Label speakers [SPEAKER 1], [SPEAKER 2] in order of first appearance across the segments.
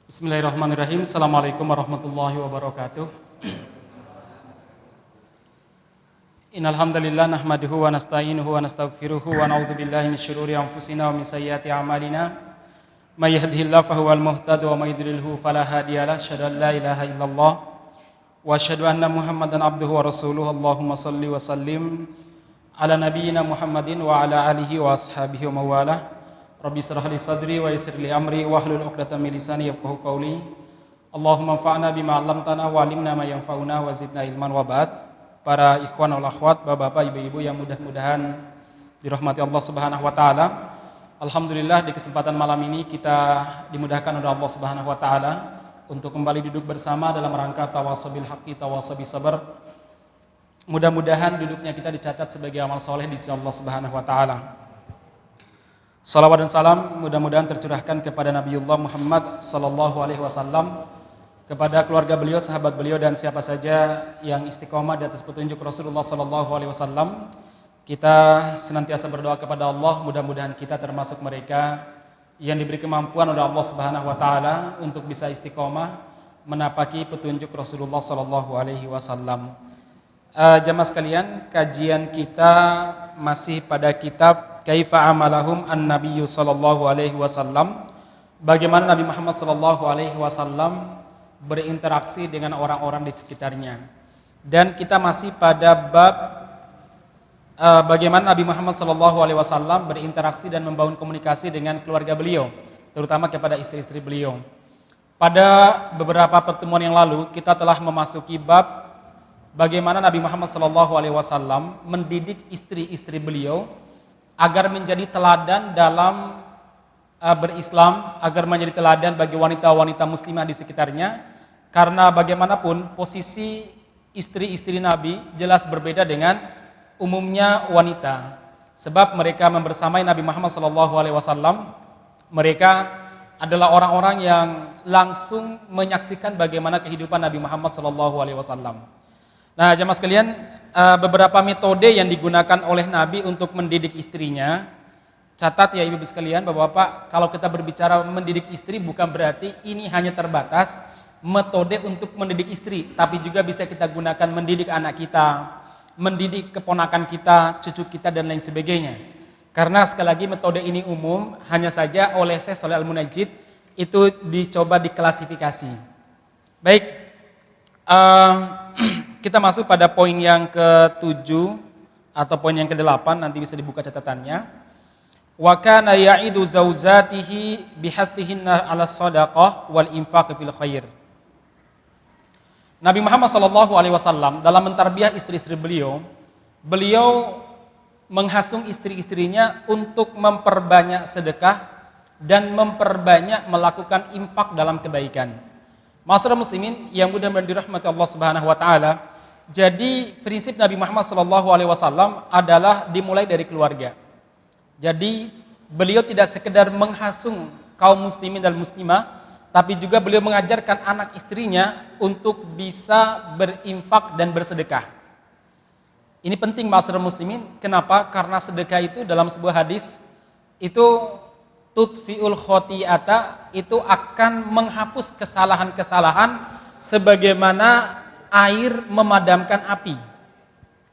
[SPEAKER 1] Bismillahirrahmanirrahim. Assalamualaikum warahmatullahi wabarakatuh. Innal hamdalillah nahmaduhu wa nasta'inuhu wa nastaghfiruhu wa na'udzu billahi min syururi anfusina wa min sayyiati a'malina. May yahdihillahu fahuwal muhtadi wa may yudlilhu fala hadiyalah. Asyhadu an la ilaha illallah wa asyhadu anna Muhammadan abduhu wa rasuluhu. Allahumma shalli wa sallim ala nabiyyina Muhammadin wa ala alihi wa ashabihi wa mawalah. Rabbi shrah li sadri wa yassir li amri wahlul 'uqdatam min lisani yafqahu qawli. Allahumma anfa'na bima 'allamtana wa 'allimna ma yanfa'una wa zidna ilman wa ba'd. Para ikhwan wal akhwat, bapak-bapak, ibu-ibu yang mudah-mudahan dirahmati Allah Subhanahu wa taala. Alhamdulillah di kesempatan malam ini kita dimudahkan oleh Allah Subhanahu wa taala untuk kembali duduk bersama dalam rangka tawasabil haqqi tawasabi sabar. Mudah-mudahan duduknya kita dicatat sebagai amal soleh di sisi Allah Subhanahu wa taala. Salawat dan salam mudah-mudahan tercurahkan kepada Nabiullah Muhammad sallallahu alaihi wasallam, kepada keluarga beliau, sahabat beliau, dan siapa saja yang istiqomah di atas petunjuk Rasulullah sallallahu alaihi wasallam. Kita senantiasa berdoa kepada Allah, mudah-mudahan kita termasuk mereka yang diberi kemampuan oleh Allah Subhanahu wa taala untuk bisa istiqomah menapaki petunjuk Rasulullah sallallahu alaihi wasallam. Jamaah sekalian, kajian kita masih pada kitab Kaifa amalahum an-nabiyyu sallallahu alaihi wasallam. Bagaimana Nabi Muhammad sallallahu alaihi wasallam berinteraksi dengan orang-orang di sekitarnya. Dan kita masih pada bab bagaimana Nabi Muhammad sallallahu alaihi wasallam berinteraksi dan membangun komunikasi dengan keluarga beliau, terutama kepada istri-istri beliau. Pada beberapa pertemuan yang lalu kita telah memasuki bab bagaimana Nabi Muhammad sallallahu alaihi wasallam mendidik istri-istri beliau agar menjadi teladan dalam berislam, agar menjadi teladan bagi wanita-wanita muslimah di sekitarnya. Karena bagaimanapun posisi istri-istri Nabi jelas berbeda dengan umumnya wanita. Sebab mereka membersamai Nabi Muhammad SAW, mereka adalah orang-orang yang langsung menyaksikan bagaimana kehidupan Nabi Muhammad SAW. Nah, jemaah sekalian, beberapa metode yang digunakan oleh Nabi untuk mendidik istrinya. Catat ya ibu-ibu sekalian, bapak-bapak, kalau kita berbicara mendidik istri bukan berarti ini hanya terbatas metode untuk mendidik istri, tapi juga bisa kita gunakan mendidik anak kita, mendidik keponakan kita, cucu kita, dan lain sebagainya. Karena sekali lagi metode ini umum, hanya saja oleh Syekh Shalih Al-Munajjid itu dicoba diklasifikasi. Baik, kita masuk pada poin yang ke-7 atau poin yang ke-8, nanti bisa dibuka catatannya. Wa kana ya'idu zaujatihi bihattihinna 'ala shadaqah wal infaq fil khair. Nabi Muhammad sallallahu alaihi wasallam dalam mentarbiyah istri-istri beliau menghasung istri-istrinya untuk memperbanyak sedekah dan memperbanyak melakukan infak dalam kebaikan. Ma'asyiral muslimin yang mudah-mudahan dirahmati Allah Subhanahu wa taala. Jadi prinsip Nabi Muhammad sallallahu alaihi wasallam adalah dimulai dari keluarga. Jadi beliau tidak sekedar menghasung kaum muslimin dan muslimah, tapi juga beliau mengajarkan anak istrinya untuk bisa berinfak dan bersedekah. Ini penting ma'asyiral muslimin. Kenapa? Karena sedekah itu dalam sebuah hadis itu tutfi'ul khoti'ata, itu akan menghapus kesalahan-kesalahan sebagaimana air memadamkan api.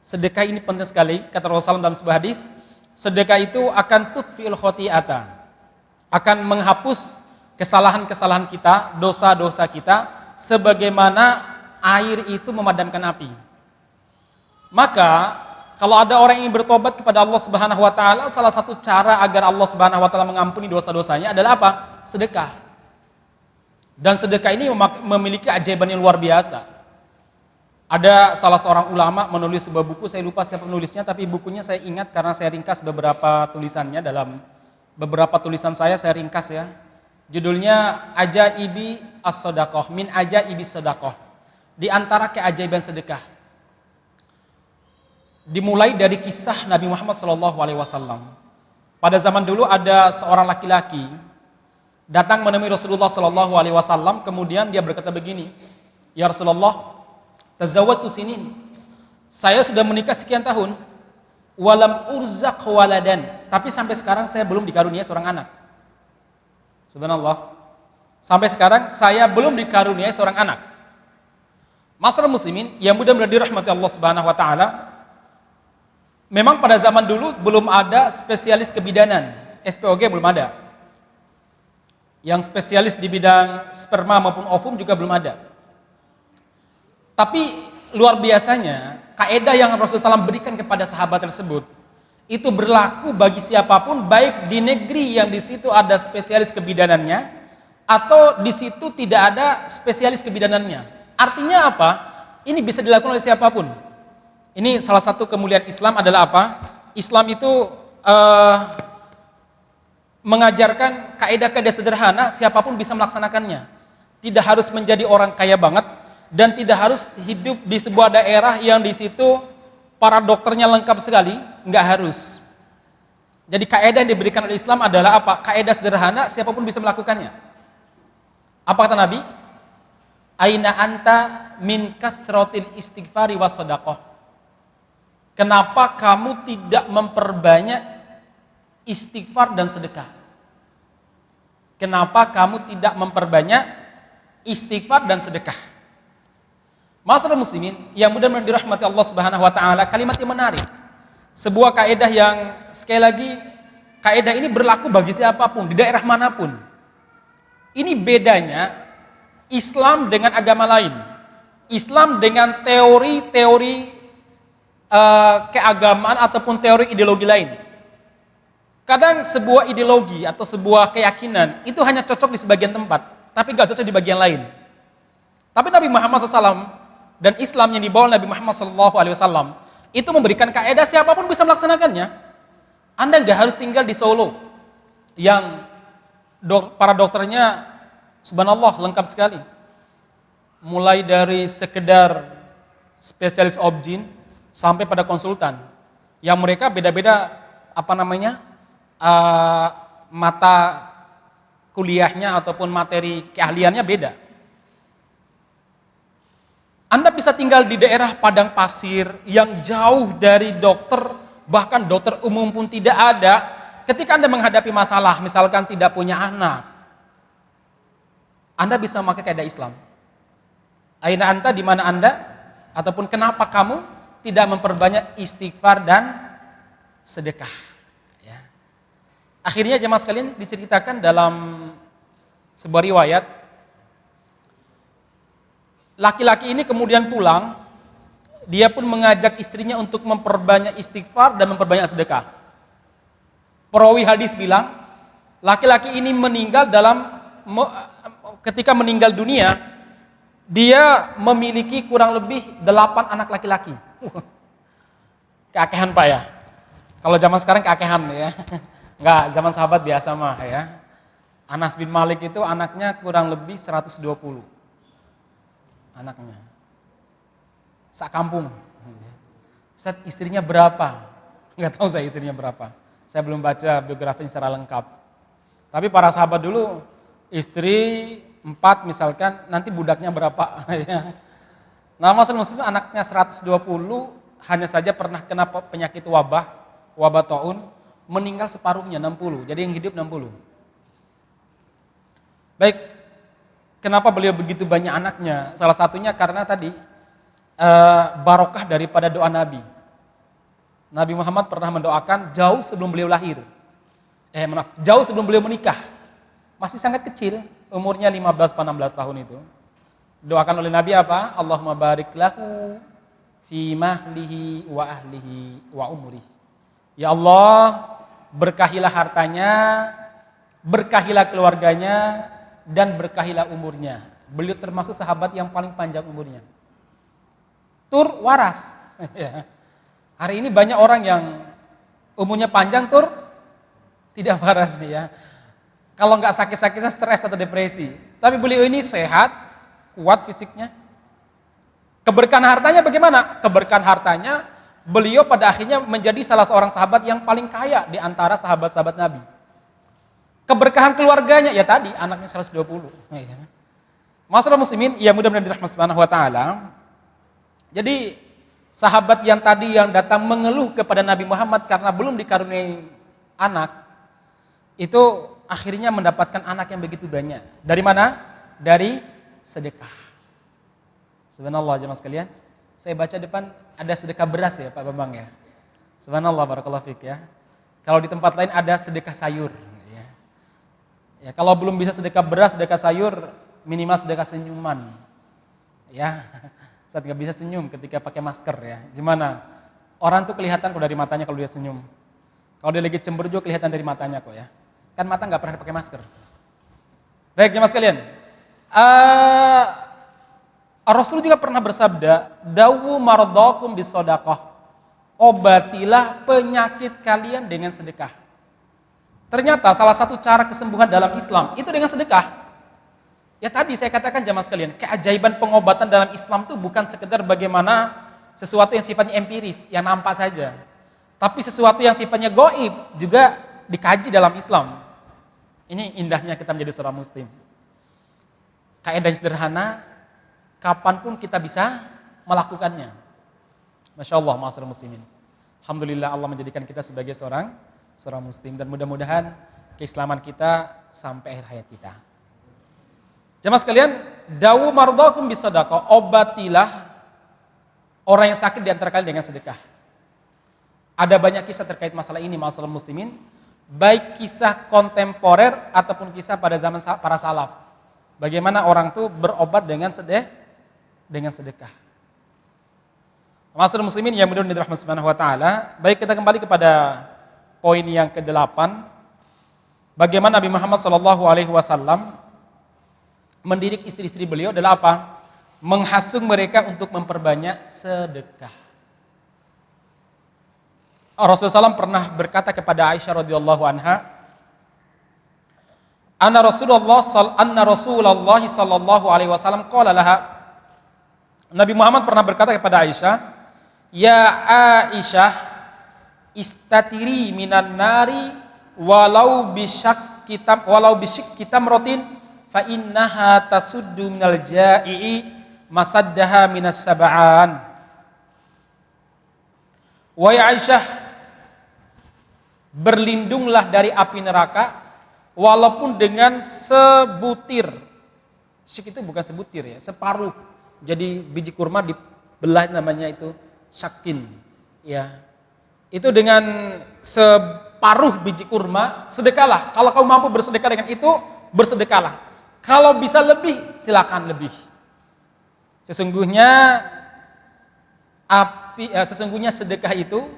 [SPEAKER 1] Sedekah ini penting sekali, kata Rasulullah dalam sebuah hadis, sedekah itu akan tutfi'ul khoti'ata, akan menghapus kesalahan-kesalahan kita, dosa-dosa kita, sebagaimana air itu memadamkan api. Maka kalau ada orang yang bertobat kepada Allah Subhanahu wa taala, salah satu cara agar Allah Subhanahu wa taala mengampuni dosa-dosanya adalah apa? Sedekah. Dan sedekah ini memiliki ajaiban yang luar biasa. Ada salah seorang ulama menulis sebuah buku, saya lupa siapa penulisnya, tapi bukunya saya ingat karena saya ringkas beberapa tulisannya. Dalam beberapa tulisan saya ringkas ya. Judulnya Ajaibi as-Sadaqah, min Ajaibi Sadaqah. Di antara keajaiban sedekah. Dimulai dari kisah Nabi Muhammad SAW. Pada zaman dulu ada seorang laki-laki datang menemui Rasulullah SAW, kemudian dia berkata begini, ya Rasulullah, tazawwajtu sinin, saya sudah menikah sekian tahun, walam urzaq waladan, tapi sampai sekarang saya belum dikaruniai seorang anak. Subhanallah. Sampai sekarang saya belum dikaruniai seorang anak. Masyarakat muslimin yang mudah-mudahan dirahmati Allah Subhanahu wa taala, memang pada zaman dulu belum ada spesialis kebidanan, SPOG belum ada. Yang spesialis di bidang sperma maupun ovum juga belum ada. Tapi luar biasanya, kaidah yang Rasulullah SAW berikan kepada sahabat tersebut itu berlaku bagi siapapun, baik di negeri yang di situ ada spesialis kebidanannya atau di situ tidak ada spesialis kebidanannya. Artinya apa? Ini bisa dilakukan oleh siapapun. Ini salah satu kemuliaan Islam adalah apa? Islam itu mengajarkan kaidah-kaidah sederhana, siapapun bisa melaksanakannya. Tidak harus menjadi orang kaya banget dan tidak harus hidup di sebuah daerah yang di situ para dokternya lengkap sekali, nggak harus. Jadi kaidah yang diberikan oleh Islam adalah apa? Kaidah sederhana, siapapun bisa melakukannya. Apa kata Nabi? Aina anta min kathrotil istighfari was sadaqah. Kenapa kamu tidak memperbanyak istighfar dan sedekah? Kenapa kamu tidak memperbanyak istighfar dan sedekah? Masyarakat muslimin yang mudah-mudahan dirahmati Allah Subhanahu wa taala, kalimat yang menarik. Sebuah kaidah yang sekali lagi kaidah ini berlaku bagi siapapun di daerah manapun. Ini bedanya Islam dengan agama lain. Islam dengan teori-teori keagamaan ataupun teori ideologi lain. Kadang sebuah ideologi atau sebuah keyakinan itu hanya cocok di sebagian tempat, tapi nggak cocok di bagian lain. Tapi Nabi Muhammad SAW dan Islam yang dibawa Nabi Muhammad SAW itu memberikan kaidah siapapun bisa melaksanakannya. Anda nggak harus tinggal di Solo yang para dokternya subhanallah lengkap sekali. Mulai dari sekedar spesialis objin sampai pada konsultan. Yang mereka beda-beda mata kuliahnya ataupun materi keahliannya beda. Anda bisa tinggal di daerah padang pasir yang jauh dari dokter, bahkan dokter umum pun tidak ada. Ketika Anda menghadapi masalah, misalkan tidak punya anak, Anda bisa memakai kaidah Islam. Aina anta, di mana Anda? Ataupun kenapa kamu tidak memperbanyak istighfar dan sedekah? Ya. Akhirnya jemaah sekalian diceritakan dalam sebuah riwayat, laki-laki ini kemudian pulang, dia pun mengajak istrinya untuk memperbanyak istighfar dan memperbanyak sedekah. Perawi hadis bilang, laki-laki ini meninggal ketika meninggal dunia, dia memiliki kurang lebih 8 anak laki-laki. Keakehan Pak ya. Kalau zaman sekarang keakehan ya. Enggak, zaman sahabat biasa mah ya. Anas bin Malik itu anaknya kurang lebih 120. Anaknya. Sakampung. Ustaz, istrinya berapa? Enggak tahu saya istrinya berapa. Saya belum baca biografinya secara lengkap. Tapi para sahabat dulu, istri 4 misalkan, nanti budaknya berapa. Nah, maksud anaknya 120, hanya saja pernah kena penyakit wabah taun, meninggal separuhnya 60, jadi yang hidup 60. Baik, kenapa beliau begitu banyak anaknya? Salah satunya karena tadi, barokah daripada doa Nabi. Nabi Muhammad pernah mendoakan jauh sebelum beliau lahir. Jauh sebelum beliau menikah. Masih sangat kecil, umurnya 15-16 tahun itu. Doakan oleh Nabi apa? Allahumma barik lahu fi mahlihi wa ahlihi wa umrihi. Ya Allah, berkahilah hartanya, berkahilah keluarganya, dan berkahilah umurnya. Beliau termasuk sahabat yang paling panjang umurnya. Tur waras. Hari ini banyak orang yang umurnya panjang tur tidak waras ya. Kalau nggak sakit-sakitnya stres atau depresi. Tapi beliau ini sehat, kuat fisiknya. Keberkahan hartanya bagaimana? Keberkahan hartanya, beliau pada akhirnya menjadi salah seorang sahabat yang paling kaya di antara sahabat-sahabat Nabi. Keberkahan keluarganya, ya tadi anaknya 120. Masalah muslimin, ya mudah-mudahan dirahmati Subhanahu wa taala. Jadi sahabat yang tadi yang datang mengeluh kepada Nabi Muhammad karena belum dikaruniai anak, itu akhirnya mendapatkan anak yang begitu banyak. Dari mana? Dari sedekah. Subhanallah jemaah sekalian. Saya baca depan ada sedekah beras ya Pak Bambang ya. Subhanallah barakallahu fik ya. Kalau di tempat lain ada sedekah sayur ya. Ya, kalau belum bisa sedekah beras, sedekah sayur, minimal sedekah senyuman. Ya. Saat nggak bisa senyum ketika pakai masker ya. Gimana? Orang tuh kelihatan kok dari matanya kalau dia senyum. Kalau dia lagi cemberut juga kelihatan dari matanya kok ya. Kan mata nggak pernah pakai masker. Baik jemaah sekalian. Rasul juga pernah bersabda, "Dawu mardakum bisodaqah." Obatilah penyakit kalian dengan sedekah. Ternyata salah satu cara kesembuhan dalam Islam itu dengan sedekah. Ya tadi saya katakan jemaah sekalian, keajaiban pengobatan dalam Islam itu bukan sekedar bagaimana sesuatu yang sifatnya empiris, yang nampak saja. Tapi sesuatu yang sifatnya gaib juga dikaji dalam Islam. Ini indahnya kita menjadi seorang muslim. Kaidah sederhana, kapanpun kita bisa melakukannya. Masya Allah, ma'asyiral muslimin. Alhamdulillah Allah menjadikan kita sebagai seorang muslim. Dan mudah-mudahan keislaman kita sampai akhir hayat kita. Jemaah sekalian, dawu mardakum bisadaqah, obatilah orang yang sakit di antara kalian dengan sedekah. Ada banyak kisah terkait masalah ini, masalah muslimin, baik kisah kontemporer ataupun kisah pada zaman para salaf. Bagaimana orang itu berobat dengan sedekah. Masalah muslimin yang mudah-mudahan dirahmati Subhanahu wa taala. Baik, kita kembali kepada poin yang ke-8. Bagaimana Nabi Muhammad SAW mendidik istri-istri beliau adalah apa? Menghasung mereka untuk memperbanyak sedekah. Rasulullah SAW pernah berkata kepada Aisyah radhiyallahu anha, Anna Rasulullah sallallahu alaihi wasallam qala laha. Nabi Muhammad pernah berkata kepada Aisyah, "Ya Aisyah, istatiri minan nari walau bisyik tamratin fa innaha tasuddu minal ja'i'i masaddaha minas sab'an." Wahai Aisyah, berlindunglah dari api neraka walaupun dengan sebutir. Syik itu bukan sebutir ya, separuh. Jadi biji kurma dibelah namanya itu syakin. Ya. Itu dengan separuh biji kurma, sedekahlah. Kalau kamu mampu bersedekah dengan itu, bersedekahlah. Kalau bisa lebih, silakan lebih. Sesungguhnya sedekah itu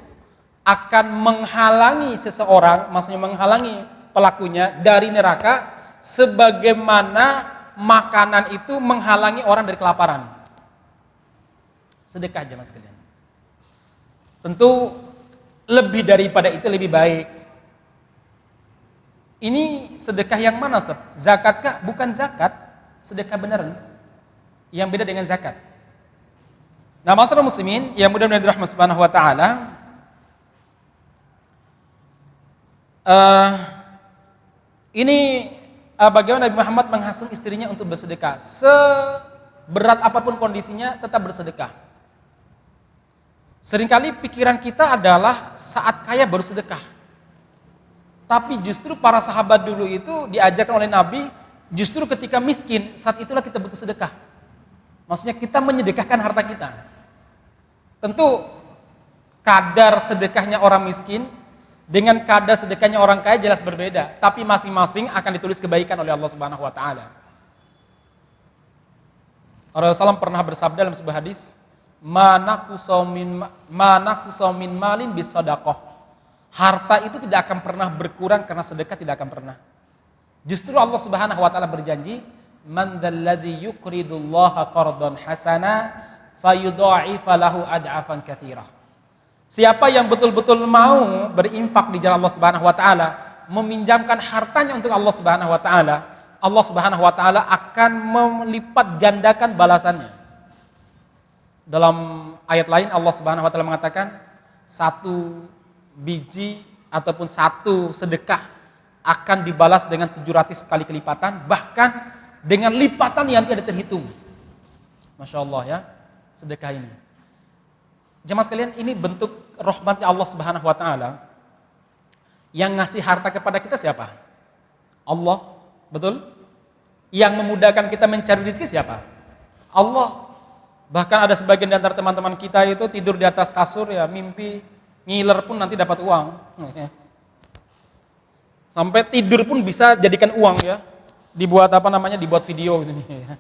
[SPEAKER 1] akan menghalangi seseorang, maksudnya menghalangi pelakunya dari neraka sebagaimana makanan itu menghalangi orang dari kelaparan. Sedekah aja mas sekalian. Tentu lebih daripada itu lebih baik. Ini sedekah yang mana Ustaz? Zakatkah? Bukan zakat. Sedekah beneran. Yang beda dengan zakat. Nah, masyarakat muslimin yang mudah-mudahan dirahmati Subhanahu wa taala, ini bagaimana Nabi Muhammad menghasung istrinya untuk bersedekah. Seberat apapun kondisinya tetap bersedekah. Seringkali pikiran kita adalah saat kaya baru sedekah. Tapi justru para sahabat dulu itu diajarkan oleh Nabi, justru ketika miskin, saat itulah kita butuh sedekah. Maksudnya kita menyedekahkan harta kita. Tentu kadar sedekahnya orang miskin dengan kadar sedekahnya orang kaya jelas berbeda, tapi masing-masing akan ditulis kebaikan oleh Allah Subhanahu wa taala. Rasulullah SAW pernah bersabda dalam sebuah hadis, "Mana kusaumin malin bisadaqah." Harta itu tidak akan pernah berkurang karena sedekah, tidak akan pernah. Justru Allah Subhanahu wa taala berjanji, "Man dzalladzi yuqridullaha qardan hasana fayudha'ifa lahu ad'afan katsirah." Siapa yang betul-betul mau berinfak di jalan Allah Subhanahu wa taala, meminjamkan hartanya untuk Allah Subhanahu wa taala, Allah Subhanahu wa taala akan melipat gandakan balasannya. Dalam ayat lain Allah Subhanahu wa taala mengatakan, satu biji ataupun satu sedekah akan dibalas dengan 700 kali kelipatan, bahkan dengan lipatan yang tidak terhitung. Masya Allah ya, sedekah ini. Jemaah sekalian, ini bentuk rahmatnya Allah Subhanahu wa taala
[SPEAKER 2] Yang ngasih harta kepada kita siapa? Allah, betul? Yang memudahkan kita mencari rezeki siapa? Allah. Bahkan ada sebagian di antara teman-teman kita itu tidur di atas kasur ya, mimpi ngiler pun nanti dapat uang. Sampai tidur pun bisa jadikan uang ya. Dibuat dibuat video gitu nih.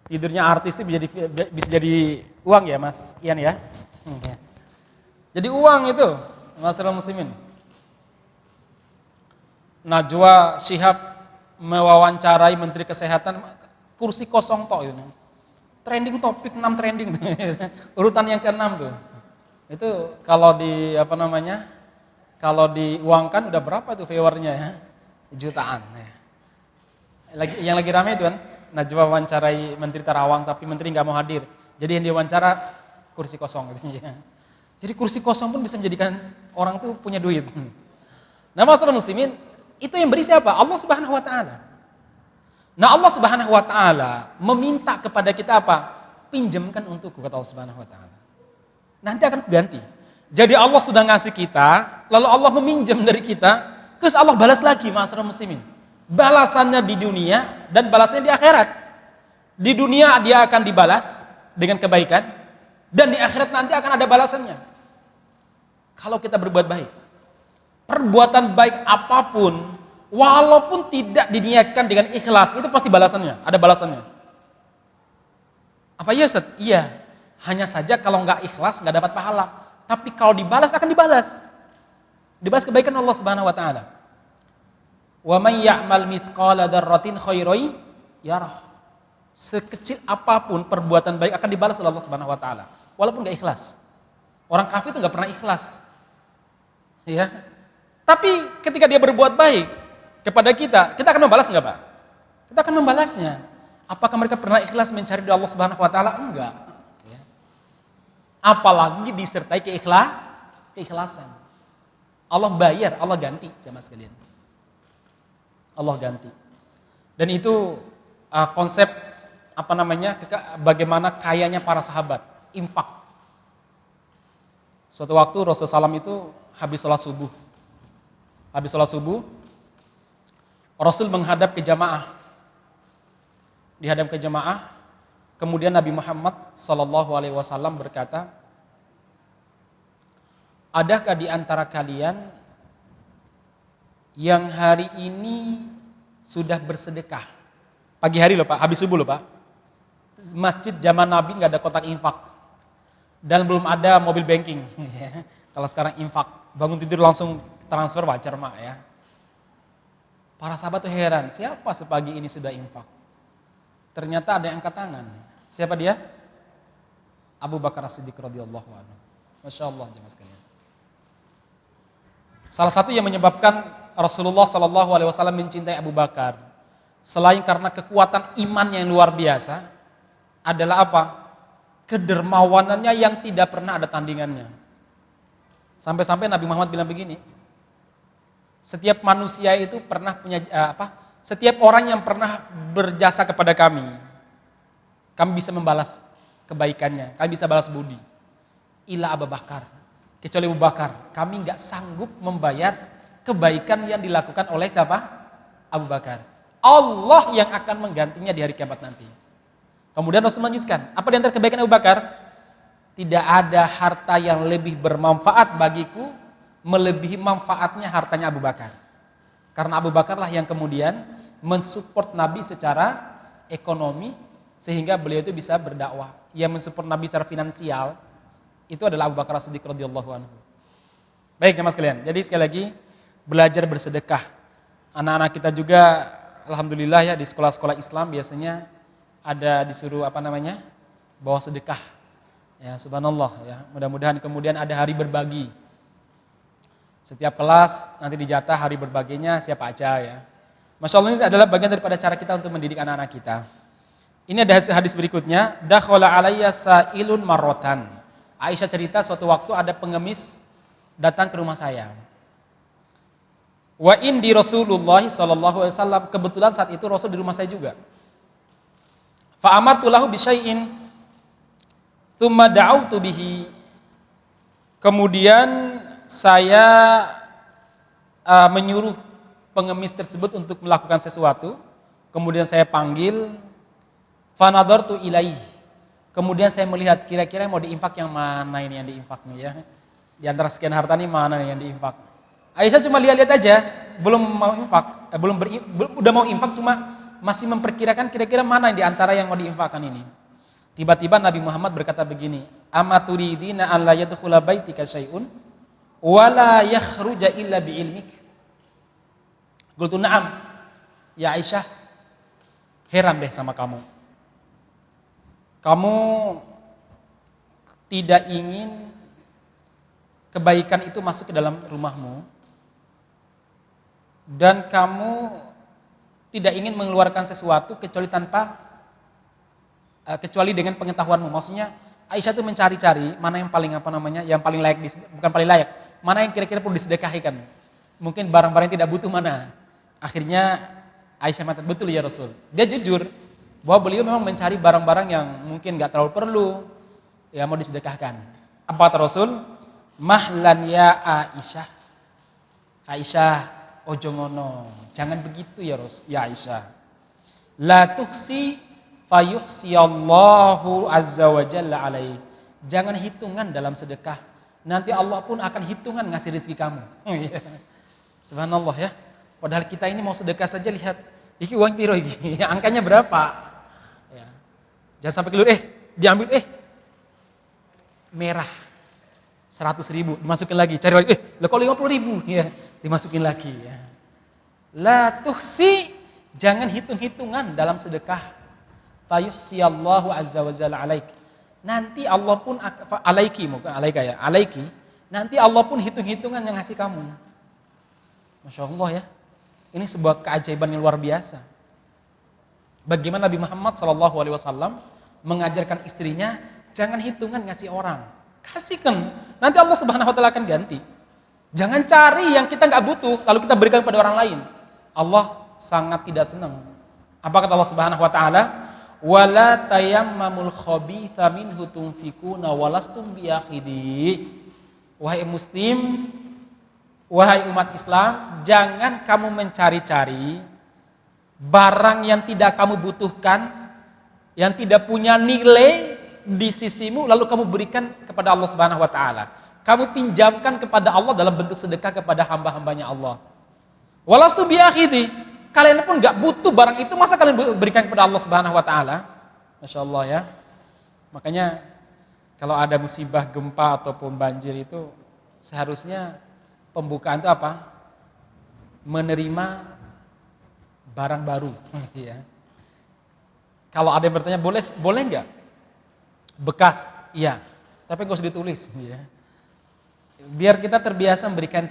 [SPEAKER 2] Tidurnya artis itu bisa jadi uang ya Mas Ian ya. Jadi uang itu, masalah muslimin. Najwa Shihab mewawancarai Menteri Kesehatan, kursi kosong tok itu. Trending topik 6 trending tuh. Urutan yang ke-6 tuh. Itu kalau kalau diuangkan udah berapa tuh viewernya ya? Jutaan ya. Yang lagi ramai itu kan, Najwa wawancarai Menteri Terawang tapi Menteri nggak mau hadir. Jadi yang diwawancara kursi kosong gitu ya. Jadi kursi kosong pun bisa menjadikan orang tuh punya duit. Nah, masalah muslimin, itu yang beri siapa? Allah Subhanahu wa taala. Nah, Allah Subhanahu wa taala meminta kepada kita apa? Pinjamkan untukku, kata Allah Subhanahu wa taala. Nanti akan ganti. Jadi Allah sudah ngasih kita, lalu Allah meminjam dari kita, terus Allah balas lagi, masalah muslimin. Balasannya di dunia dan balasannya di akhirat. Di dunia dia akan dibalas dengan kebaikan, dan di akhirat nanti akan ada balasannya. Kalau kita berbuat baik, perbuatan baik apapun, walaupun tidak diniatkan dengan ikhlas, itu pasti balasannya, ada balasannya. Apa iya Ustaz? Iya, hanya saja kalau nggak ikhlas nggak dapat pahala. Tapi kalau dibalas akan dibalas. Dibalas kebaikan Allah Subhanahu wa taala. Wa may ya'mal mithqala dzarratin khairan yarah. Sekecil apapun perbuatan baik akan dibalas oleh Allah Subhanahu wa taala, walaupun nggak ikhlas. Orang kafir itu nggak pernah ikhlas. Ya. Tapi ketika dia berbuat baik kepada kita akan membalas nggak Pak? Kita akan membalasnya. Apakah mereka pernah ikhlas mencari doa Allah Subhanahu wa taala? Enggak. Ya. Apalagi disertai keikhlasan. Allah bayar, Allah ganti, jamaah sekalian. Allah ganti. Dan itu konsep bagaimana kayanya para sahabat, infak. Suatu waktu Rasulullah SAW itu habis sholat subuh. Rasul menghadap ke jamaah. Dihadap ke jamaah, kemudian Nabi Muhammad SAW berkata, adakah di antara kalian yang hari ini sudah bersedekah? Pagi hari loh Pak, habis subuh loh Pak. Masjid zaman Nabi nggak ada kotak infak dan belum ada mobil banking. Kalau sekarang infak, bangun tidur langsung transfer wajar mak ya. Para sahabat tuh heran, siapa sepagi ini sudah infak? Ternyata ada yang angkat tangan. Siapa dia? Abu Bakar As-Siddiq radhiyallahu anhu. Masya Allah jemaah sekalian. Salah satu yang menyebabkan Rasulullah SAW mencintai Abu Bakar, selain karena kekuatan iman yang luar biasa, adalah apa? Kedermawanannya yang tidak pernah ada tandingannya. Sampai-sampai Nabi Muhammad bilang begini, setiap manusia itu pernah punya setiap orang yang pernah berjasa kepada kami bisa membalas kebaikannya, kami bisa balas budi. Ila Abu Bakar, kecuali Abu Bakar, kami nggak sanggup membayar kebaikan yang dilakukan oleh siapa? Abu Bakar. Allah yang akan menggantinya di hari kiamat nanti. Kemudian Rasul melanjutkan, apa di antara kebaikan Abu Bakar? Tidak ada harta yang lebih bermanfaat bagiku melebihi manfaatnya hartanya Abu Bakar. Karena Abu Bakar lah yang kemudian mensupport Nabi secara ekonomi sehingga beliau itu bisa berdakwah. Yang mensupport Nabi secara finansial itu adalah Abu Bakar As-Siddiq radhiyallahu anhu. Baik jemaah sekalian, jadi sekali lagi belajar bersedekah. Anak-anak kita juga alhamdulillah ya di sekolah-sekolah Islam biasanya ada disuruh bawa sedekah. Ya subhanallah ya. Mudah-mudahan kemudian ada hari berbagi. Setiap kelas nanti dijatah hari berbaginya siapa aja ya. Masya Allah, ini adalah bagian daripada cara kita untuk mendidik anak-anak kita. Ini ada hadis berikutnya, dakhala alayya sa'ilun marrotan. Aisyah cerita suatu waktu ada pengemis datang ke rumah saya. Wa indi Rasulullah sallallahu alaihi wasallam, kebetulan saat itu Rasul di rumah saya juga. Fa amartu lahu bi syai'in tsumma da'awtu bihi. Kemudian saya menyuruh pengemis tersebut untuk melakukan sesuatu, kemudian saya panggil, fanadartu ilaih. Kemudian saya melihat kira-kira mau diinfak yang mana ini yang diinfaknya ya. Di antara sekian harta ini mana yang diinfak. Aisyah cuma lihat-lihat aja, belum mau infak, udah mau infak cuma masih memperkirakan kira-kira mana di antara yang mau diinfakkan ini. Tiba-tiba Nabi Muhammad berkata begini, "Amaturidina an la yadkhula baitika syai'un wa la yakhruja illa bi'ilmik." Qultu na'am. Ya Aisyah, heran deh sama kamu. Kamu tidak ingin kebaikan itu masuk ke dalam rumahmu dan kamu tidak ingin mengeluarkan sesuatu kecuali dengan pengetahuanmu. Maksudnya Aisyah itu mencari-cari mana yang paling yang paling layak, bukan paling layak, mana yang kira-kira perlu disedekahkan. Mungkin barang-barang yang tidak butuh mana. Akhirnya Aisyah mengatakan, betul ya Rasul. Dia jujur bahwa beliau memang mencari barang-barang yang mungkin gak terlalu perlu, ya mau disedekahkan. Apa kata Rasul? Mahlan ya Aisyah. Aisyah, ojo ngono. Jangan begitu ya Rasul, ya Aisyah. La tuhsi fayuhsiyallahu azza wa jalla alaih. Jangan hitungan dalam sedekah. Nanti Allah pun akan hitungan ngasih rezeki kamu. Subhanallah ya. Padahal kita ini mau sedekah saja lihat, iki uang piro iki, angkanya berapa? Ya. Jangan sampai keluar, diambil, merah, 100.000, dimasukin lagi, cari lagi, kok 50.000, ya, dimasukin lagi. Ya. La tuhsi, jangan hitung-hitungan dalam sedekah. Fayuhsiyallahu azza wa jalla alaik. Nanti Allah pun alaiki, nanti Allah pun hitung-hitungan yang ngasih kamu. Masya Allah ya. Ini sebuah keajaiban yang luar biasa. Bagaimana Nabi Muhammad SAW mengajarkan istrinya, jangan hitungan ngasih orang, kasihkan. Nanti Allah Subhanahu Wa Taala akan ganti. Jangan cari yang kita nggak butuh, lalu kita berikan kepada orang lain. Allah sangat tidak senang. Apa kata Allah Subhanahu Wa Taala? Wala tayammamul khabitha minhu tunfikuna walastum biakhidhi. Wahai muslim, wahai umat Islam, jangan kamu mencari-cari barang yang tidak kamu butuhkan, yang tidak punya nilai di sisimu, lalu kamu berikan kepada Allah Subhanahu wa taala. Kamu pinjamkan kepada Allah dalam bentuk sedekah kepada hamba-hambanya Allah. Walastu biakhidhi, kalian pun gak butuh barang itu, masa kalian berikan kepada Allah Subhanahu wa taala? Masya Allah ya. Makanya kalau ada musibah gempa ataupun banjir itu seharusnya pembukaan itu apa? Menerima barang baru. Ya. Kalau ada yang bertanya, boleh nggak? Bekas, iya. Tapi nggak usah ditulis. Ya. Biar kita terbiasa memberikan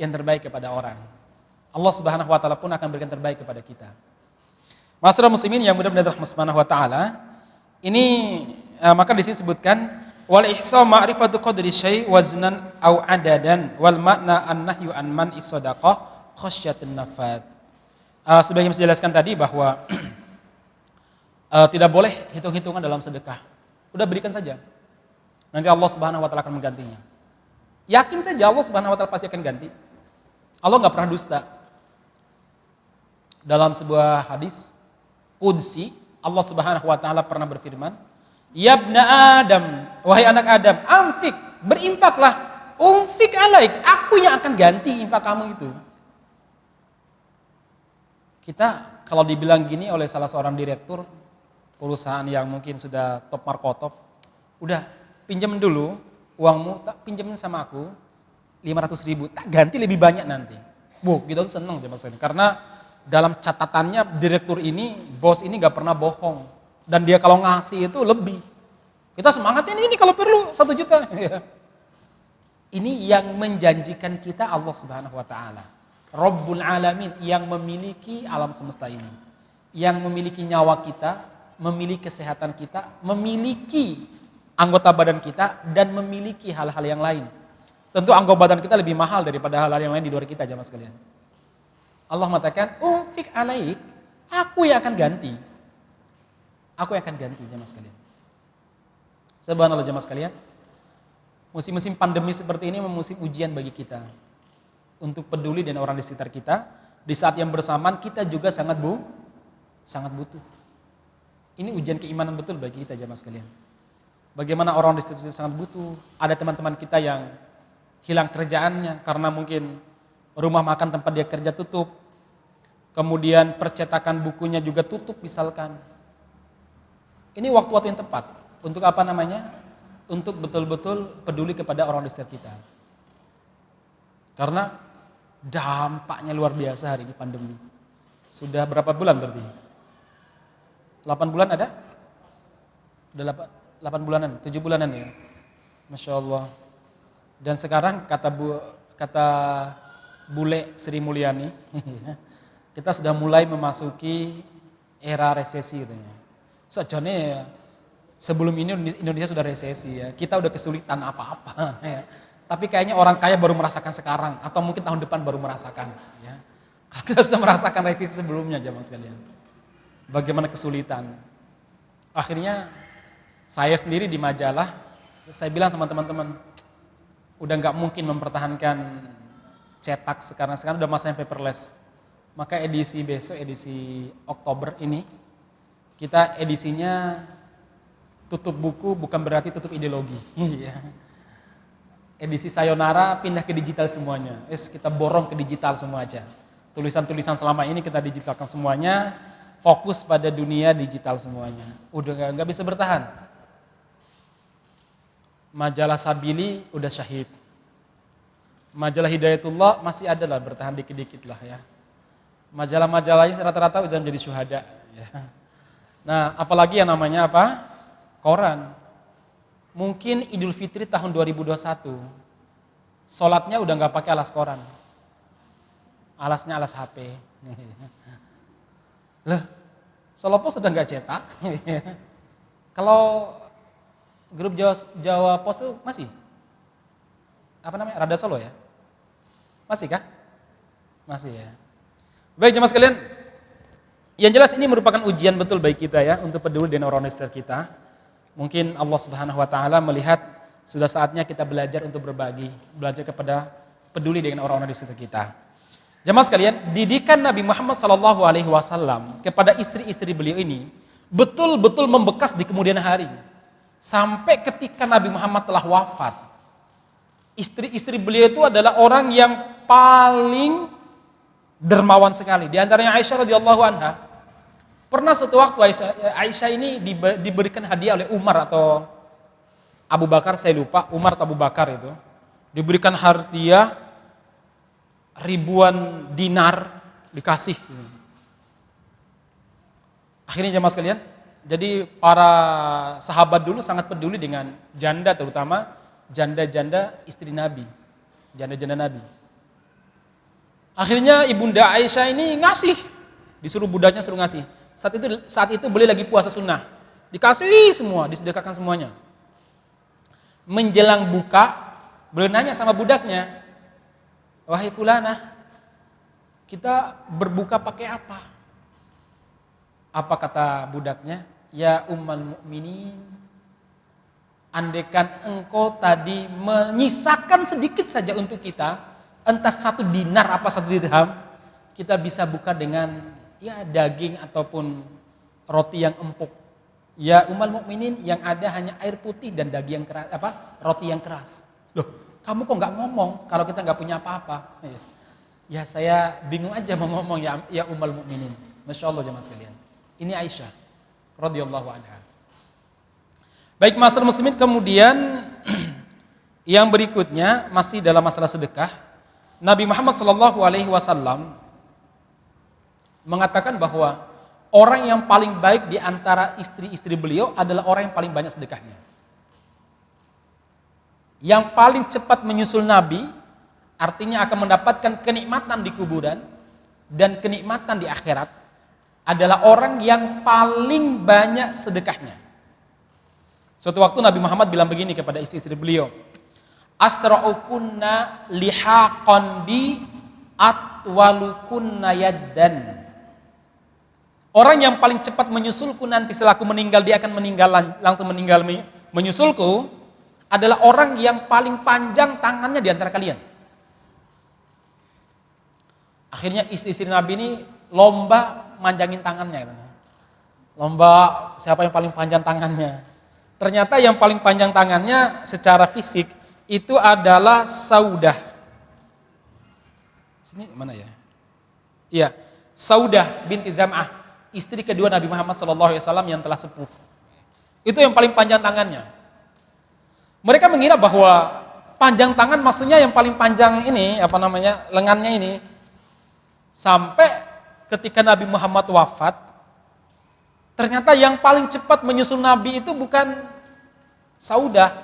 [SPEAKER 2] yang terbaik kepada orang. Allah Subhanahu Wa Taala pun akan berikan terbaik kepada kita. Masyarakat muslimin yang mudah-mudahan Allah Subhanahu Wa Taala, ini maka di sini sebutkan. Wal ihsa ma'rifatu qadri syai' waznan au adadan wal makna an-nahyu an man'i shadaqah khasyatun nafad. Sebagaimana saya jelaskan tadi bahwa tidak boleh hitung-hitungan dalam sedekah. Udah berikan saja. Nanti Allah Subhanahu wa taala akan menggantinya. Yakin saja Allah Subhanahu wa taala pasti akan ganti. Allah enggak pernah dusta. Dalam sebuah hadis qudsi, Allah Subhanahu wa taala pernah berfirman, "Ya ibna Adam, wahai anak Adam, anfik, berinfaklah, unfik alaik, aku yang akan ganti infak kamu itu." Kita kalau dibilang gini oleh salah seorang direktur perusahaan yang mungkin sudah top markotop, udah pinjam dulu uangmu, tak pinjamin sama aku 500.000, tak ganti lebih banyak nanti. Kita tuh seneng Mas, karena dalam catatannya direktur ini, bos ini gak pernah bohong. Dan dia kalau ngasih itu lebih. Kita semangatnya ini kalau perlu 1 juta. Ini yang menjanjikan kita Allah Subhanahu wa taala. Rabbul alamin, yang memiliki alam semesta ini. Yang memiliki nyawa kita, memiliki kesehatan kita, memiliki anggota badan kita, dan memiliki hal-hal yang lain. Tentu anggota badan kita lebih mahal daripada hal-hal yang lain di luar kita, jamaah sekalian. Allah mengatakan, "Unfik alaik, aku yang akan ganti." Aku yang akan ganti, jamaah sekalian. Subhanallah jamaah sekalian. Musim-musim pandemi seperti ini musim ujian bagi kita. untuk peduli dengan orang di sekitar kita. Di saat yang bersamaan kita juga sangat butuh. Ini ujian keimanan betul bagi kita jemaah sekalian. Bagaimana orang di sekitar kita sangat butuh. Ada teman-teman kita yang hilang kerjaannya karena mungkin rumah makan tempat dia kerja tutup. Kemudian percetakan bukunya juga tutup misalkan. Ini waktu-waktu yang tepat untuk apa namanya? Untuk betul-betul peduli kepada orang di sekitar kita. Karena dampaknya luar biasa hari ini pandemi. Sudah berapa bulan berarti? 8 bulan ada? Udah 8 bulanan, 7 bulanan ya. Masya Allah. Dan sekarang kata Bule Sri Mulyani, kita sudah mulai memasuki era resesi katanya. Sajane ya, sebelum ini Indonesia sudah resesi ya. Kita udah kesulitan apa-apa ya. Tapi kayaknya orang kaya baru merasakan sekarang atau mungkin tahun depan baru merasakan ya. Karena kita sudah merasakan resesi sebelumnya jemaah sekalian. Bagaimana kesulitan. Akhirnya saya sendiri di majalah, saya bilang sama teman-teman, udah nggak mungkin mempertahankan cetak sekarang udah masanya paperless. Maka edisi besok, edisi Oktober ini, kita edisinya tutup buku bukan berarti tutup ideologi. Edisi sayonara pindah ke digital semuanya. Kita borong ke digital semua aja. Tulisan-tulisan selama ini kita digitalkan semuanya, fokus pada dunia digital semuanya. Udah nggak bisa bertahan. Majalah Sabili udah syahid. Majalah Hidayatullah masih ada lah, bertahan dikit-dikit lah ya. Majalah-majalahnya rata-rata udah menjadi syuhada ya. Nah, apalagi yang namanya apa? Koran. Mungkin Idul Fitri tahun 2021, sholatnya udah nggak pakai alas koran, alasnya alas HP. Loh, Solo Pos sudah nggak cetak. Kalau grup Jawa Pos itu masih? Apa namanya? Rada Solo ya? Masih kah? Masih ya. Baik jemaah sekalian, yang jelas ini merupakan ujian betul bagi kita ya untuk peduli dengan orang di sekitar kita. Mungkin Allah Subhanahu wa taala melihat sudah saatnya kita belajar untuk berbagi, belajar kepada peduli dengan orang-orang di sekitar kita. Jemaah sekalian, didikan Nabi Muhammad SAW kepada istri-istri beliau ini betul-betul membekas di kemudian hari. Sampai ketika Nabi Muhammad telah wafat, istri-istri beliau itu adalah orang yang paling dermawan sekali. Di antaranya Aisyah radhiyallahu anha. Pernah suatu waktu Aisyah ini diberikan hadiah oleh Umar atau Abu Bakar, saya lupa, Umar atau Abu Bakar itu. Diberikan hadiah ribuan dinar dikasih. Akhirnya jemaah sekalian, jadi para sahabat dulu sangat peduli dengan janda, terutama janda-janda istri Nabi, janda-janda Nabi. Akhirnya ibunda Aisyah ini ngasih, disuruh budaknya suruh ngasih. Saat itu beliau lagi puasa sunnah, dikasih semua, disedekahkan semuanya. Menjelang buka, beliau nanya sama budaknya, wahai fulanah, kita berbuka pakai apa? Apa kata budaknya? Ya ummal mukminin, andaikan engkau tadi menyisakan sedikit saja untuk kita, entah 1 dinar apa 1 dirham, kita bisa buka dengan ya daging ataupun roti yang empuk. Ya ummal mukminin, yang ada hanya air putih dan daging yang keras, roti yang keras. Loh, kamu kok nggak ngomong kalau kita nggak punya apa-apa? Ya saya bingung aja mau ngomong ya ummal mukminin. Masya Allah jemaah sekalian. Ini Aisyah radhiyallahu anha. Baik masyarakat muslimin, kemudian yang berikutnya masih dalam masalah sedekah. Nabi Muhammad SAW mengatakan bahwa orang yang paling baik di antara istri-istri beliau adalah orang yang paling banyak sedekahnya. Yang paling cepat menyusul Nabi, artinya akan mendapatkan kenikmatan di kuburan dan kenikmatan di akhirat, adalah orang yang paling banyak sedekahnya. Suatu waktu Nabi Muhammad bilang begini kepada istri-istri beliau, asra'ukunna lihaqan bi atwalukunna yaddan. Orang yang paling cepat menyusulku nanti setelah aku meninggal, dia akan langsung meninggal menyusulku, adalah orang yang paling panjang tangannya di antara kalian. Akhirnya istri-istri Nabi ini lomba manjangin tangannya gitu. Lomba siapa yang paling panjang tangannya. Ternyata yang paling panjang tangannya secara fisik itu adalah Saudah. Sini mana ya? Iya, Saudah binti Zam'ah, istri kedua Nabi Muhammad SAW yang telah sepuh. Itu yang paling panjang tangannya. Mereka mengira bahwa panjang tangan maksudnya yang paling panjang ini, lengannya ini. Sampai ketika Nabi Muhammad wafat, ternyata yang paling cepat menyusul Nabi itu bukan Saudah,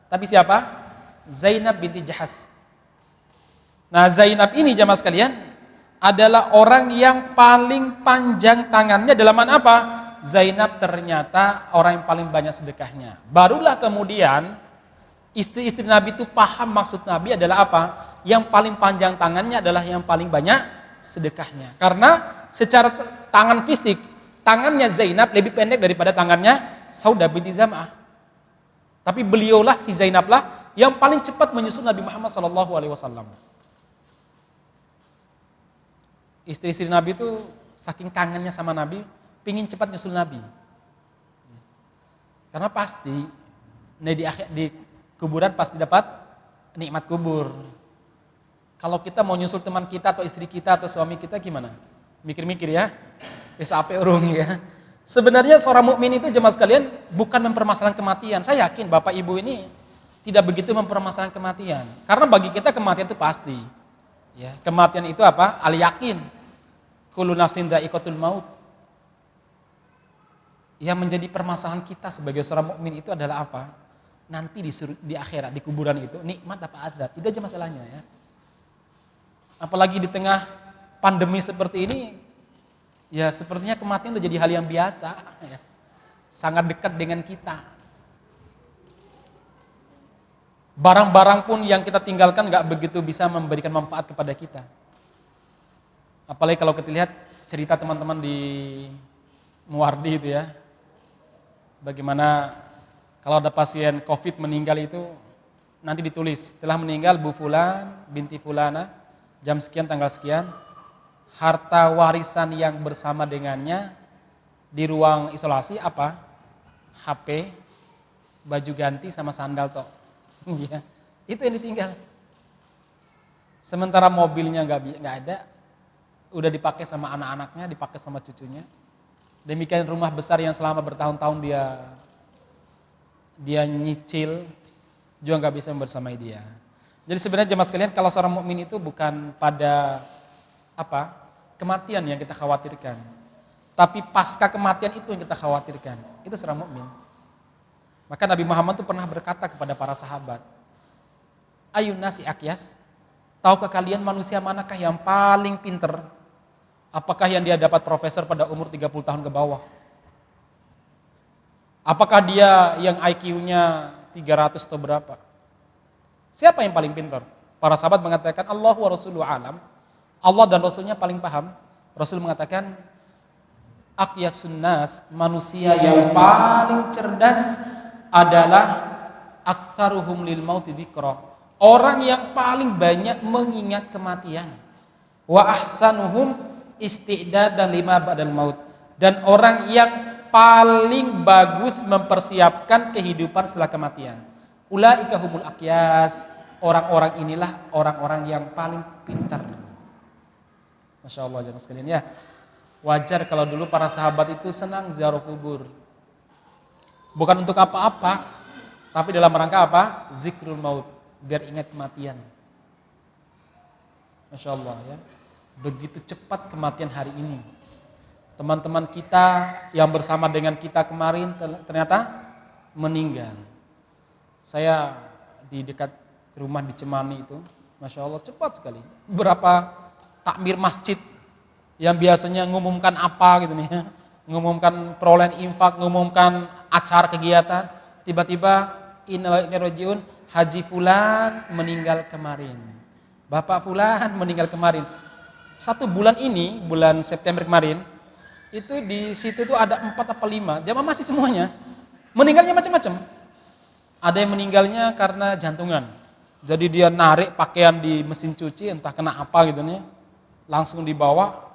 [SPEAKER 2] tapi siapa? Zainab binti Jahas. Nah, Zainab ini jamaah sekalian adalah orang yang paling panjang tangannya dalam apa? Zainab ternyata orang yang paling banyak sedekahnya. Barulah kemudian istri-istri Nabi itu paham maksud Nabi adalah apa? Yang paling panjang tangannya adalah yang paling banyak sedekahnya. Karena secara tangan fisik, tangannya Zainab lebih pendek daripada tangannya Saudah binti Zam'ah. Tapi beliaulah si Zainab lah yang paling cepat menyusul Nabi Muhammad SAW. Istri-istri Nabi itu saking kangennya sama Nabi, pingin cepat nyusul Nabi. Karena pasti di kuburan pasti dapat nikmat kubur. Kalau kita mau nyusul teman kita atau istri kita atau suami kita gimana? Mikir-mikir ya. Bisa ape urung ya. Sebenarnya seorang mukmin itu jemaah sekalian bukan mempermasalahkan kematian. Saya yakin Bapak Ibu ini tidak begitu mempermasalahkan kematian. Karena bagi kita kematian itu pasti. Ya, kematian itu apa? Al yakin. Kullu nafsin dha'iqatul maut. Yang menjadi permasalahan kita sebagai seorang mukmin itu adalah apa? Nanti di akhirat, di kuburan itu nikmat apa azab. Itu aja masalahnya ya. Apalagi di tengah pandemi seperti ini, ya sepertinya kematian udah jadi hal yang biasa, ya. Sangat dekat dengan kita. Barang-barang pun yang kita tinggalkan gak begitu bisa memberikan manfaat kepada kita. Apalagi kalau kita lihat cerita teman-teman di Muwardi itu ya, bagaimana kalau ada pasien COVID meninggal itu nanti ditulis telah meninggal Bu Fulan binti Fulana jam sekian tanggal sekian, harta warisan yang bersama dengannya di ruang isolasi apa? HP, baju ganti sama sandal toh. Ya, itu yang ditinggal. Sementara mobilnya nggak ada, udah dipakai sama anak-anaknya, dipakai sama cucunya. Demikian rumah besar yang selama bertahun-tahun dia nyicil juga nggak bisa bersamai dia. Jadi sebenarnya jemaah sekalian kalau seorang mukmin itu bukan pada kematian yang kita khawatirkan, tapi pasca kematian itu yang kita khawatirkan. Itu seorang mukmin. Maka Nabi Muhammad itu pernah berkata kepada para sahabat, Ayun nasi akyas, tahukah kalian manusia manakah yang paling pinter? Apakah yang dia dapat profesor pada umur 30 tahun ke bawah? Apakah dia yang IQ-nya 300 atau berapa? Siapa yang paling pintar? Para sahabat mengatakan Allah wa Rasuluhu alam. Allah dan Rasulnya paling paham. Rasul mengatakan aqyasun nas, manusia yang paling cerdas adalah aktsaruhum lil mauti dzikra. Orang yang paling banyak mengingat kematian. Wa ahsanuhum isti'dadan lima ba'dal maut. Dan orang yang paling bagus mempersiapkan kehidupan setelah kematian. Ulaika humul aqyas, orang-orang inilah orang-orang yang paling pintar. Masya Allah jemaah sekalian ya. Wajar kalau dulu para sahabat itu senang ziarah kubur. Bukan untuk apa-apa, tapi dalam rangka apa? Zikrul maut, biar ingat kematian. Masya Allah ya. Begitu cepat kematian hari ini. Teman-teman kita yang bersama dengan kita kemarin ternyata meninggal. Saya di dekat rumah di Cemani itu, Masya Allah cepat sekali. Berapa takmir masjid yang biasanya ngumumkan apa gitu nih ya. Ngumumkan perolehan infak, ngumumkan acara kegiatan. Tiba-tiba innalillahi wa inna ilaihi raji'un, Haji Fulan meninggal kemarin. Bapak Fulan meninggal kemarin. 1 bulan ini, bulan September kemarin, itu di situ tuh ada 4 atau 5 jamaah masjid semuanya. Meninggalnya macam-macam. Ada yang meninggalnya karena jantungan. Jadi dia narik pakaian di mesin cuci entah kena apa gitu nih. langsung dibawa,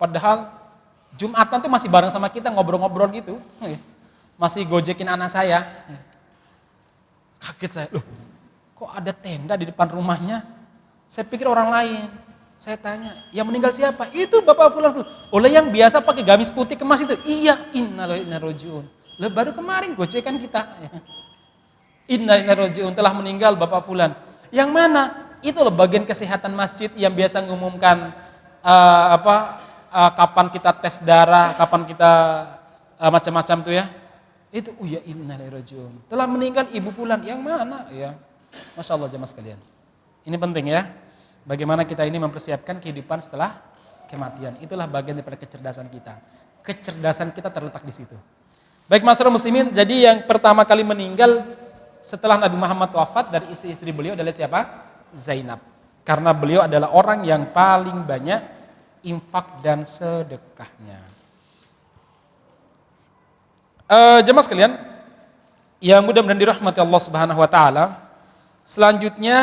[SPEAKER 2] padahal Jumatan tuh masih bareng sama kita ngobrol-ngobrol gitu, masih gojekin anak saya. Kaget saya, loh kok ada tenda di depan rumahnya? Saya pikir orang lain. Saya tanya, yang meninggal siapa? Itu Bapak Fulan. Oleh yang biasa pakai gamis putih kemas itu. Iya, innalillahi wa inna ilaihi raji'un. Lah baru kemarin gojekan kita. Innalillahi wa inna ilaihi raji'un, telah meninggal Bapak Fulan. Yang mana? Itu loh bagian kesehatan masjid yang biasa mengumumkan kapan kita tes darah, kapan kita macam-macam tuh ya. Itu ya innalillahi wa raji'un. Telah meninggal Ibu Fulan. Yang mana? Ya. Masya Allah jemaah sekalian. Ini penting ya. Bagaimana kita ini mempersiapkan kehidupan setelah kematian. Itulah bagian daripada kecerdasan kita. Kecerdasan kita terletak di situ. Baik masyarakat muslimin, jadi yang pertama kali meninggal setelah Nabi Muhammad wafat dari istri-istri beliau adalah siapa? Zainab. Karena beliau adalah orang yang paling banyak infak dan sedekahnya. Jemaah sekalian, yang mudah-mudahan dirahmati Allah Subhanahu wa taala. Selanjutnya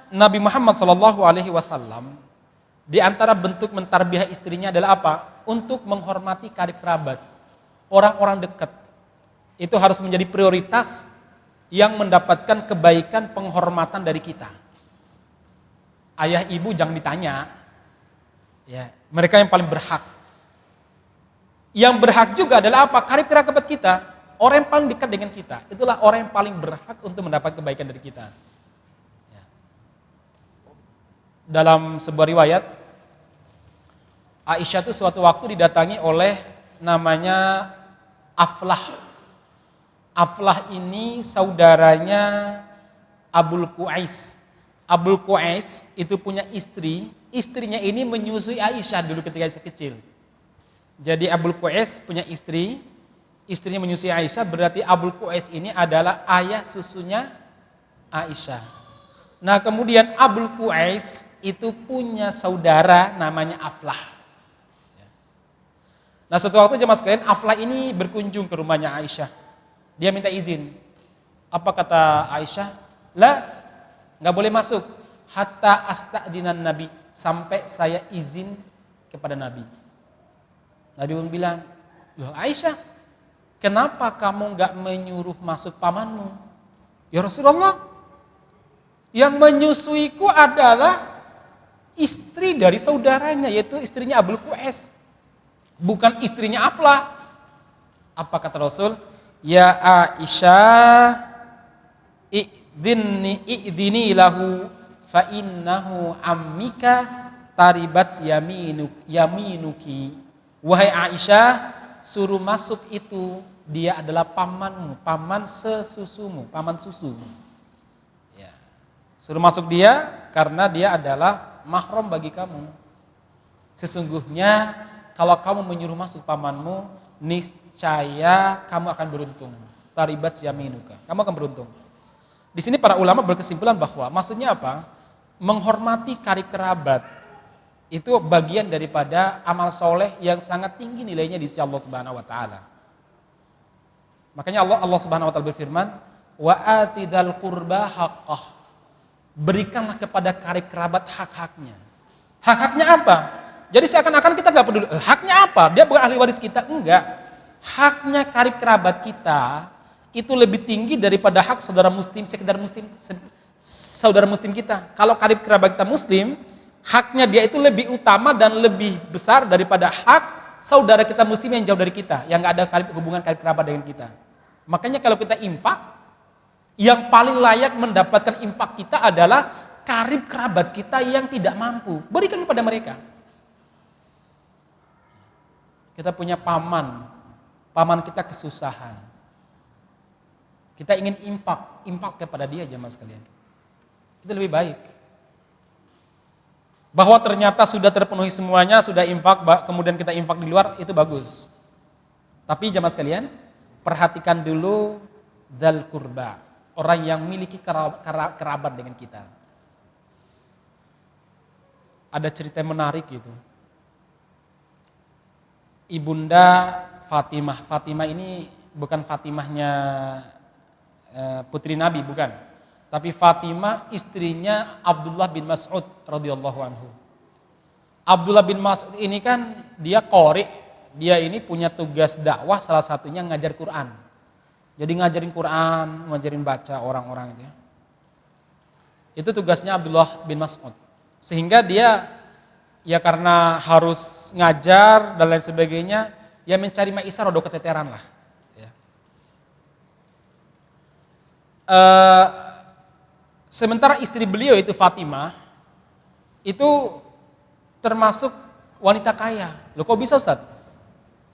[SPEAKER 2] Nabi Muhammad SAW di antara bentuk mentarbiah istrinya adalah apa? Untuk menghormati karib kerabat, orang-orang dekat. Itu harus menjadi prioritas yang mendapatkan kebaikan penghormatan dari kita. Ayah ibu jangan ditanya, ya mereka yang paling berhak. Yang berhak juga adalah apa? Karib kerabat kita, orang yang paling dekat dengan kita. Itulah orang yang paling berhak untuk mendapat kebaikan dari kita. Dalam sebuah riwayat, Aisyah itu suatu waktu didatangi oleh namanya Aflah. Aflah ini saudaranya Abul Qais. Abul Qais itu punya istri, istrinya ini menyusui Aisyah dulu ketika masih kecil. Jadi Abul Qais punya istri, istrinya menyusui Aisyah, berarti Abul Qais ini adalah ayah susunya Aisyah. Nah kemudian Abul Qais itu punya saudara namanya Aflah. Nah suatu waktu jemaah sekalian, Aflah ini berkunjung ke rumahnya Aisyah. Dia minta izin. Apa kata Aisyah? Lah, nggak boleh masuk. Hatta asta'dinan Nabi, sampai saya izin kepada Nabi. Nabi pun bilang, loh Aisyah, kenapa kamu nggak menyuruh masuk pamanmu? Ya Rasulullah, yang menyusuiku adalah istri dari saudaranya, yaitu istrinya Abul Qais, bukan istrinya Aflah. Apa kata Rasul? Ya Aisyah, i'dini lahu fa innahu ammika taribat yaminuki. Wahai Aisyah, suruh masuk itu, dia adalah pamanmu, paman sesusumu, paman susumu. Ya. Suruh masuk dia karena dia adalah mahram bagi kamu. Sesungguhnya kalau kamu menyuruh masuk pamanmu, niscaya kamu akan beruntung. Taribat yaminuka, kamu akan beruntung. Di sini para ulama berkesimpulan bahwa maksudnya apa? Menghormati karib kerabat itu bagian daripada amal soleh yang sangat tinggi nilainya di sisi Allah Subhanahu Wa Taala. Makanya Allah Subhanahu Wa Taala berfirman, wa atidal qurba haqqah. Berikanlah kepada karib kerabat hak-haknya. Hak-haknya apa? Jadi seakan-akan kita nggak peduli. Haknya apa? Dia bukan ahli waris kita, enggak. Haknya karib kerabat kita itu lebih tinggi daripada hak saudara muslim, saudara muslim kita. Kalau karib kerabat kita muslim, haknya dia itu lebih utama dan lebih besar daripada hak saudara kita muslim yang jauh dari kita, yang nggak ada hubungan karib kerabat dengan kita. Makanya kalau kita infak, yang paling layak mendapatkan infak kita adalah karib kerabat kita yang tidak mampu. Berikan kepada mereka. Kita punya paman kita kesusahan. Kita ingin infak kepada dia jemaah sekalian. Itu lebih baik. Bahwa ternyata sudah terpenuhi semuanya, sudah infak, kemudian kita infak di luar, itu bagus. Tapi jemaah sekalian, perhatikan dulu dzal qurba, orang yang memiliki kerabat dengan kita. Ada cerita menarik gitu. Ibunda Fatimah. Fatimah ini bukan Fatimahnya putri Nabi, bukan. Tapi Fatimah istrinya Abdullah bin Mas'ud radhiyallahu anhu. Abdullah bin Mas'ud ini kan dia qori, dia ini punya tugas dakwah salah satunya ngajar Quran. Jadi ngajarin Quran, ngajarin baca orang-orang itu ya. Itu tugasnya Abdullah bin Mas'ud. Sehingga dia ya karena harus ngajar dan lain sebagainya, ya mencari Maisarah rodo keteteran lah. Ya. Sementara istri beliau itu Fatimah, itu termasuk wanita kaya. Loh kok bisa Ustaz?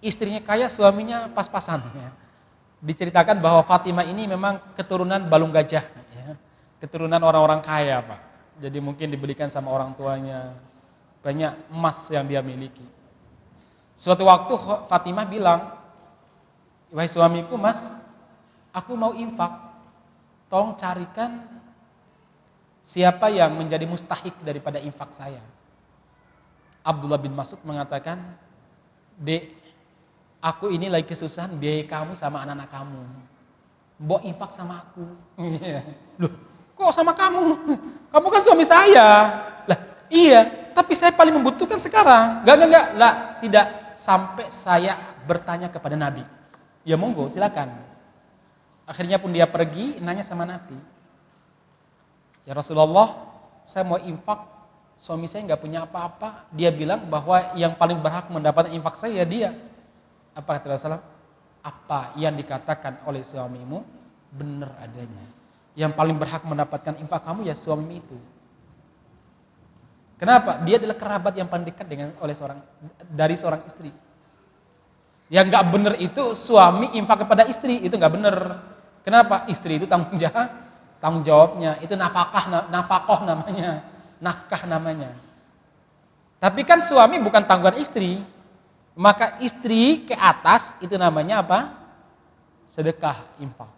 [SPEAKER 2] Istrinya kaya, suaminya pas-pasan. Ya. Diceritakan bahwa Fatimah ini memang keturunan balung gajah. Ya. Keturunan orang-orang kaya Pak. Jadi mungkin dibelikan sama orang tuanya. Banyak emas yang dia miliki. Suatu waktu Fatimah bilang, wahai suamiku Mas, aku mau infak. Tolong carikan siapa yang menjadi mustahik daripada infak saya. Abdullah bin Mas'ud mengatakan, Dek, aku ini lagi kesusahan biaya kamu sama anak-anak kamu. Mbok infak sama aku. Loh, kok sama kamu? Kamu kan suami saya. Lah, iya, tapi saya paling membutuhkan sekarang. Enggak. Lah, tidak sampai saya bertanya kepada Nabi. Ya monggo, silakan. Akhirnya pun dia pergi nanya sama Nabi. Ya Rasulullah, saya mau infak. Suami saya nggak punya apa-apa. Dia bilang bahwa yang paling berhak mendapatkan infak saya ya dia. Apa kata Rasulullah? Apa yang dikatakan oleh suamimu benar adanya. Yang paling berhak mendapatkan infak kamu ya suami itu. Kenapa? Dia adalah kerabat yang paling dekat dari seorang istri. Yang nggak benar itu suami infak kepada istri, itu nggak benar. Kenapa? Istri itu tanggung jawabnya. Itu nafkah namanya. Nafkah namanya. Tapi kan suami bukan tanggungan istri. Maka istri ke atas itu namanya apa? Sedekah, infak.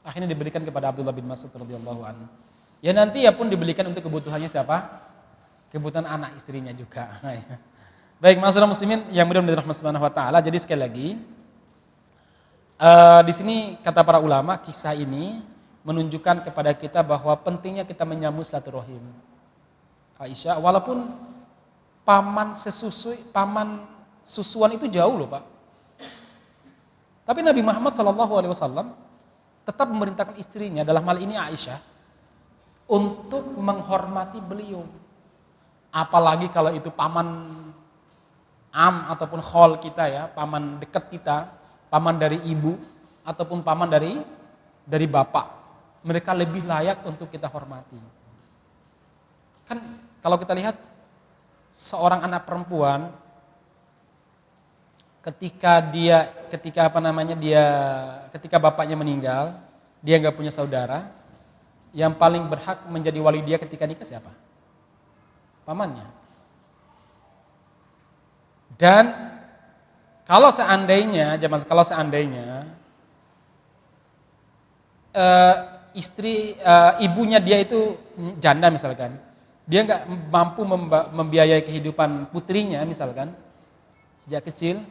[SPEAKER 2] Akhirnya diberikan kepada Abdullah bin Mas'ud radhiyallahu anhu. Ya nanti ya pun diberikan untuk kebutuhannya siapa? Kebutuhan anak istrinya juga. Baik, masyarakat muslimin yang mudah-mudahan dirahmati Subhanahu wa taala. Jadi sekali lagi di sini kata para ulama, kisah ini menunjukkan kepada kita bahwa pentingnya kita menyambung silaturahim. Aisyah, walaupun paman susuan itu jauh loh Pak. Tapi Nabi Muhammad SAW tetap memerintahkan istrinya, dalam hal ini Aisyah, untuk menghormati beliau. Apalagi kalau itu paman am ataupun khol kita ya, paman dekat kita, paman dari ibu ataupun paman dari bapak. Mereka lebih layak untuk kita hormati. Kan kalau kita lihat seorang anak perempuan ketika bapaknya meninggal, dia nggak punya saudara, yang paling berhak menjadi wali dia ketika nikah siapa? Pamannya. Dan kalau seandainya ibunya dia itu janda misalkan, dia nggak mampu membiayai kehidupan putrinya misalkan sejak kecil,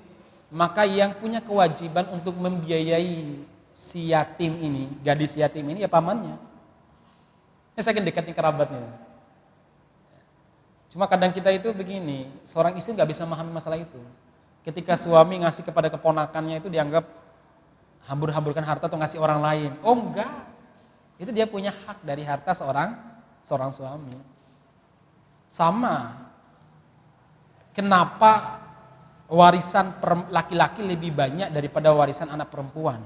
[SPEAKER 2] maka yang punya kewajiban untuk membiayai si yatim ini, gadis yatim ini ya pamannya. Ini saya dekatnya kerabatnya. Cuma kadang kita itu begini, seorang istri nggak bisa memahami masalah itu. Ketika suami ngasih kepada keponakannya itu dianggap hambur-hamburkan harta atau ngasih orang lain. Oh enggak, itu dia punya hak dari harta seorang suami. Sama, kenapa warisan laki-laki lebih banyak daripada warisan anak perempuan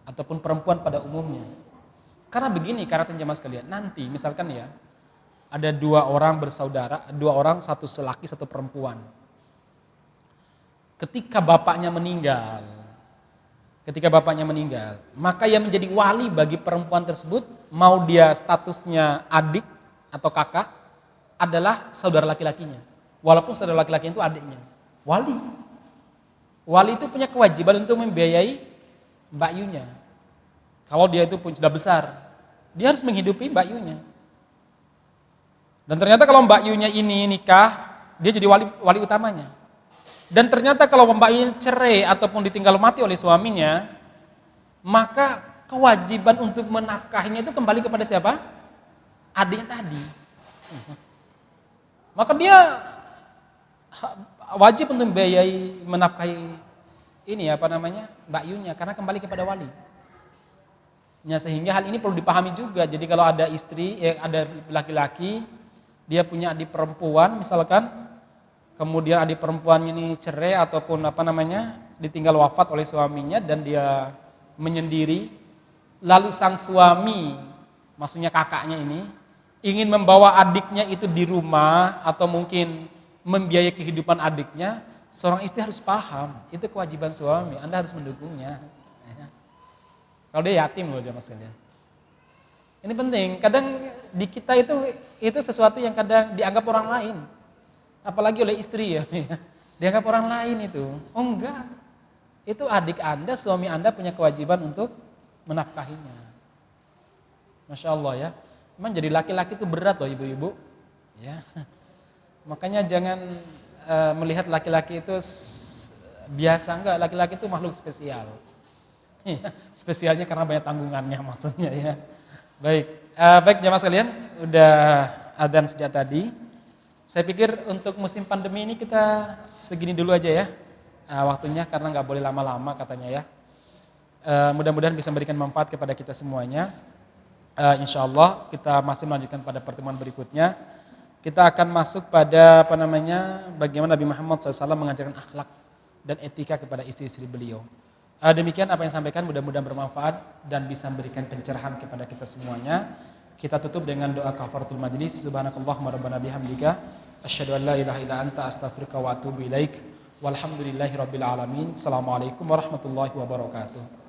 [SPEAKER 2] ataupun perempuan pada umumnya? Karena begini, karena jemaah sekalian, nanti misalkan ya ada dua orang bersaudara, satu laki satu perempuan. Ketika bapaknya meninggal, maka yang menjadi wali bagi perempuan tersebut, mau dia statusnya adik atau kakak, adalah saudara laki-lakinya. Walaupun saudara laki-laki itu adiknya. Wali itu punya kewajiban untuk membiayai Mbak Yunya. Kalau dia itu pun sudah besar, dia harus menghidupi Mbak Yunya. Dan ternyata kalau Mbak Yunya ini nikah, dia jadi wali utamanya. Dan ternyata kalau Mbak Yunya cerai ataupun ditinggal mati oleh suaminya, maka kewajiban untuk menafkahinya itu kembali kepada siapa? Adiknya tadi. Maka dia wajib untuk membiayai menafkahi ini apa namanya Mbak Yunya karena kembali kepada wali. Ya, sehingga hal ini perlu dipahami juga. Jadi kalau ada istri, ada laki-laki, dia punya adik perempuan misalkan, kemudian adik perempuannya ini cerai ataupun apa namanya ditinggal wafat oleh suaminya dan dia menyendiri, lalu sang suami, maksudnya kakaknya ini, ingin membawa adiknya itu di rumah atau mungkin membiayai kehidupan adiknya, seorang istri harus paham, itu kewajiban suami, Anda harus mendukungnya. Kalau dia yatim loh jamaah sekalian. Ini penting, kadang di kita itu sesuatu yang kadang dianggap orang lain. Apalagi oleh istri ya, dianggap orang lain itu. Oh enggak, itu adik Anda, suami Anda punya kewajiban untuk menafkahinya. Masya Allah ya, memang jadi laki-laki itu berat loh ibu-ibu. Ya. Makanya jangan melihat laki-laki itu biasa, enggak, laki-laki itu makhluk spesial. Ya, spesialnya karena banyak tanggungannya maksudnya ya. Baik jamaah sekalian, udah adzan sejak tadi. Saya pikir untuk musim pandemi ini kita segini dulu aja ya waktunya karena nggak boleh lama-lama katanya ya. Mudah-mudahan bisa memberikan manfaat kepada kita semuanya. Insya Allah kita masih melanjutkan pada pertemuan berikutnya. Kita akan masuk pada bagaimana Nabi Muhammad SAW mengajarkan akhlak dan etika kepada istri-istri beliau. Demikian apa yang sampaikan, mudah-mudahan bermanfaat dan bisa memberikan pencerahan kepada kita semuanya. Kita tutup dengan doa kafaratul majlis. Subhanakallahumma rabbana bihamdika asyhadu an la ilaha illa anta astaghfiruka wa atubu ilaik. Walhamdulillahirabbil alamin. Assalamualaikum warahmatullahi wabarakatuh.